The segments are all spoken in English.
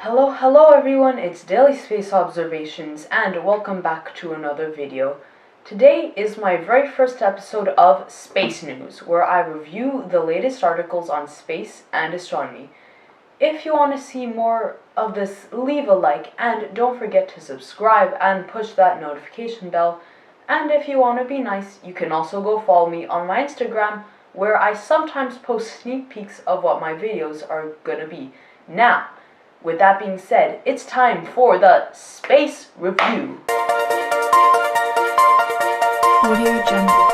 Hello everyone, it's Daily Space Observations and welcome back to another video. Today is my very first episode of Space News, where I review the latest articles on space and astronomy. If you want to see more of this, leave a like and don't forget to subscribe and push that notification bell. And if you want to be nice, you can also go follow me on my Instagram, where I sometimes post sneak peeks of what my videos are gonna be. Now, with that being said, it's time for the Space Review. Audio Jungle.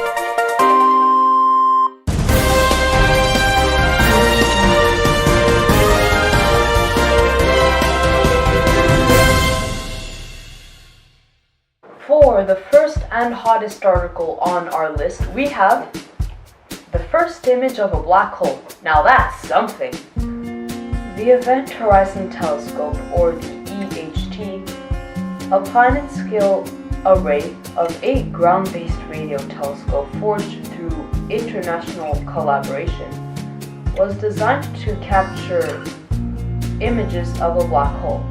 For the first and hottest article on our list, we have the first image of a black hole. Now that's something. The Event Horizon Telescope, or the EHT, a planet-scale array of 8 ground-based radio telescopes forged through international collaboration, was designed to capture images of a black hole.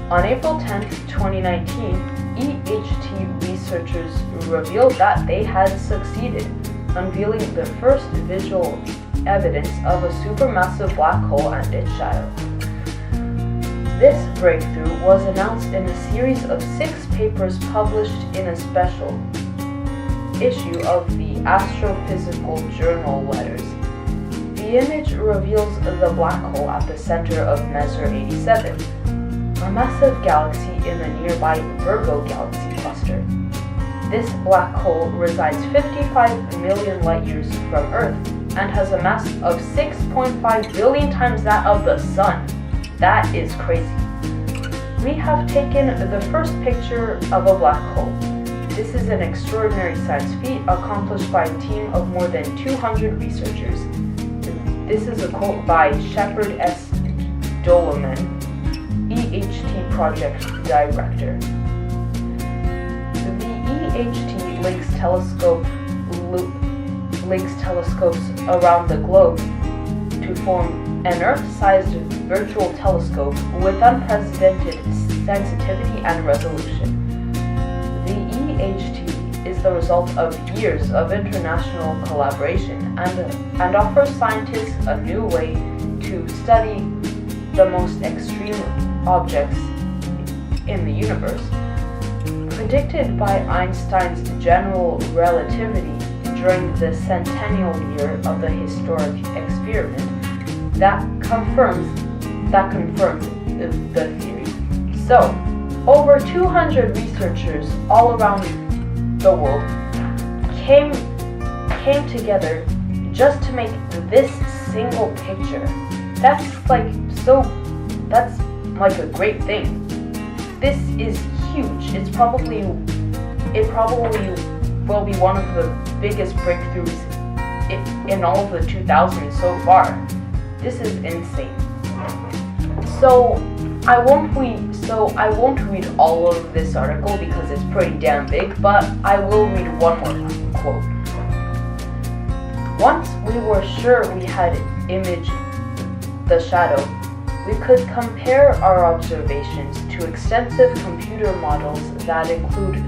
On April 10, 2019, EHT researchers revealed that they had succeeded, unveiling the first visual evidence of a supermassive black hole and its shadow. This breakthrough was announced in a series of 6 papers published in a special issue of the Astrophysical Journal Letters. The image reveals the black hole at the center of Messier 87, a massive galaxy in the nearby Virgo galaxy cluster. This black hole resides 55 million light-years from Earth and has a mass of 6.5 billion times that of the Sun. That is crazy. We have taken the first picture of a black hole. This is an extraordinary science feat accomplished by a team of more than 200 researchers. This is a quote by Shepard S. Doloman, EHT project director. The EHT links telescopes around the globe to form an Earth-sized virtual telescope with unprecedented sensitivity and resolution. The EHT is the result of years of international collaboration and offers scientists a new way to study the most extreme objects in the universe. Predicted by Einstein's general relativity during the centennial year of the historic experiment, that confirmed the theory. So, over 200 researchers all around the world came together just to make this single picture. That's like a great thing. This is huge. It probably will be one of the biggest breakthroughs in all of the 2000s so far. This is insane. So I won't read all of this article because it's pretty damn big, but I will read one more quote. Once we were sure we had imaged the shadow, we could compare our observations to extensive computer models that include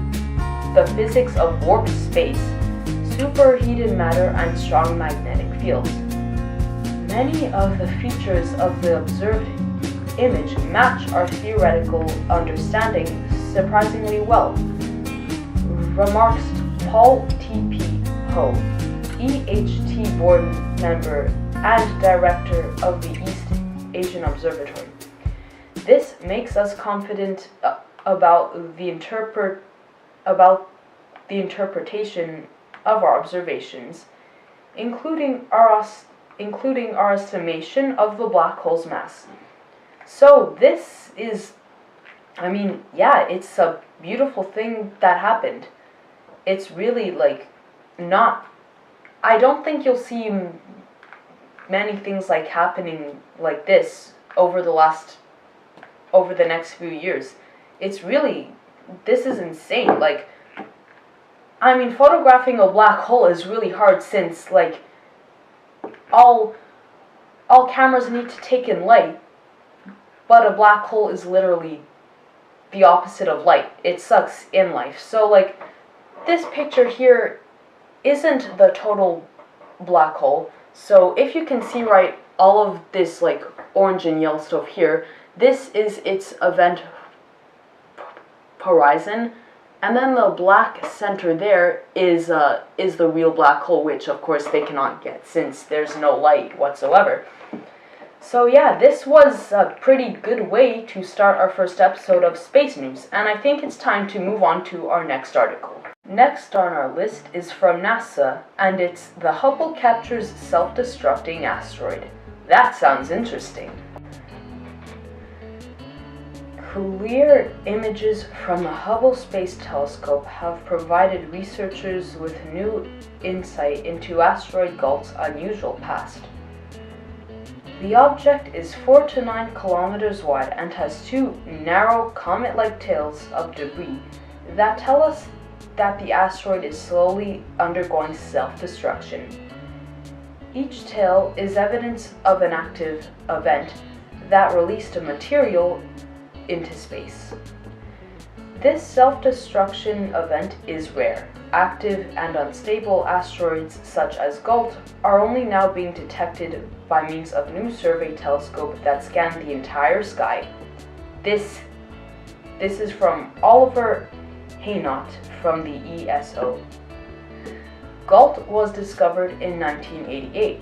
the physics of warped space, superheated matter, and strong magnetic fields. Many of the features of the observed image match our theoretical understanding surprisingly well, remarks Paul T.P. Ho, EHT board member and director of the East Asian Observatory. This makes us confident about the interpretation of our observations, including our estimation of the black hole's mass. So this is, it's a beautiful thing that happened. It's really I don't think you'll see many things happening like this over the next few years. This is insane. Photographing a black hole is really hard since all cameras need to take in light, but a black hole is literally the opposite of light. It sucks in life. So like this picture here isn't the total black hole. So if you can see right, all of this like orange and yellow stuff here, this is its event horizon, and then the black center there is the real black hole, which of course they cannot get since there's no light whatsoever. So yeah, this was a pretty good way to start our first episode of Space News, and I think it's time to move on to our next article. Next on our list is from NASA, and it's "The Hubble Captures Self-Destructing Asteroid." That sounds interesting. Clear images from the Hubble Space Telescope have provided researchers with new insight into asteroid Galt's unusual past. The object is 4 to 9 kilometers wide and has two narrow comet-like tails of debris that tell us that the asteroid is slowly undergoing self-destruction. Each tail is evidence of an active event that released a material into space. This self-destruction event is rare. Active and unstable asteroids such as Galt are only now being detected by means of new survey telescope that scan the entire sky. This is from Oliver Hainaut from the ESO. Galt was discovered in 1988.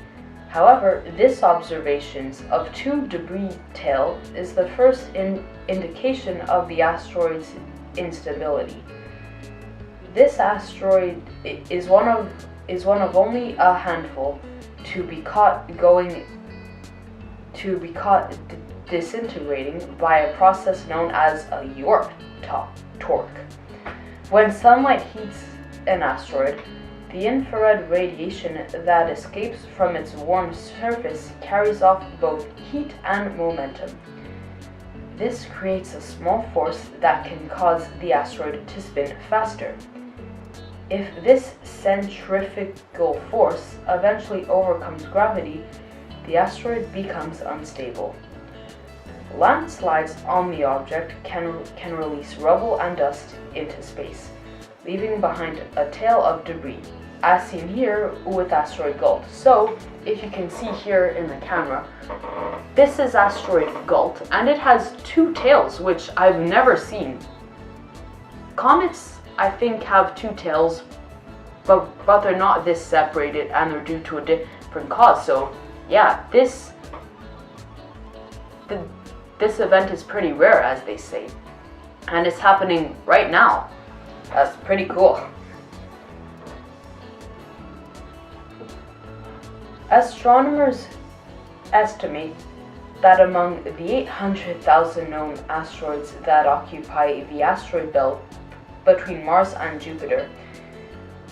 However, this observation of two debris tail is the first indication of the asteroid's instability. This asteroid is one of only a handful to be caught disintegrating by a process known as a York torque. When sunlight heats an asteroid, the infrared radiation that escapes from its warm surface carries off both heat and momentum. This creates a small force that can cause the asteroid to spin faster. If this centrifugal force eventually overcomes gravity, the asteroid becomes unstable. Landslides on the object can release rubble and dust into space, leaving behind a tail of debris, as seen here with asteroid Galt. So, if you can see here in the camera, this is asteroid Galt, and it has two tails, which I've never seen. Comets, I think, have two tails, but they're not this separated, and they're due to a different cause. So, yeah, this event is pretty rare, as they say, and it's happening right now. That's pretty cool. Astronomers estimate that among the 800,000 known asteroids that occupy the asteroid belt between Mars and Jupiter,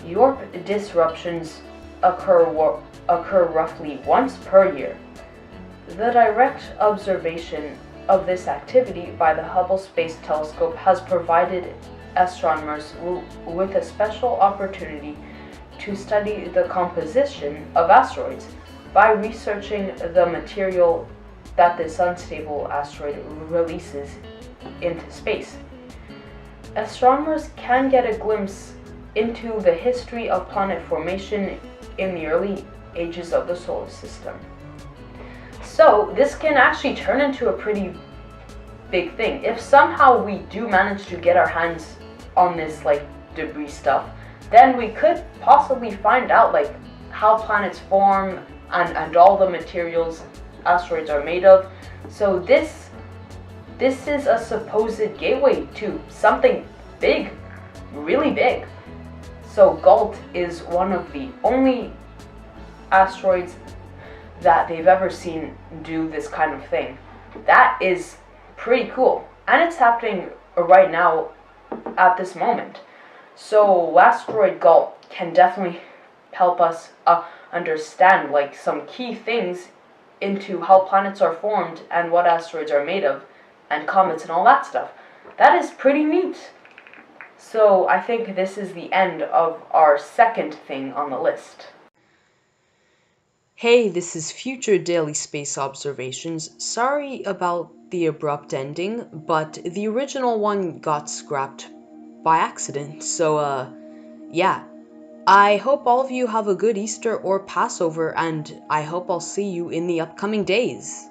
York disruptions occur roughly once per year. The direct observation of this activity by the Hubble Space Telescope has provided astronomers with a special opportunity to study the composition of asteroids by researching the material that this unstable asteroid releases into space. Astronomers can get a glimpse into the history of planet formation in the early ages of the solar system. So this can actually turn into a pretty big thing. If somehow we do manage to get our hands on this like debris stuff, then we could possibly find out like how planets form and all the materials asteroids are made of. So this is a supposed gateway to something big, really big. So Galt is one of the only asteroids that they've ever seen do this kind of thing. That is pretty cool, and it's happening right now at this moment. So asteroid Galt can definitely help us understand like some key things into how planets are formed and what asteroids are made of, and comets and all that stuff. That is pretty neat. So I think this is the end of our second thing on the list. Hey, this is Future Daily Space Observations. Sorry about the abrupt ending, but the original one got scrapped by accident. Yeah. I hope all of you have a good Easter or Passover, and I hope I'll see you in the upcoming days.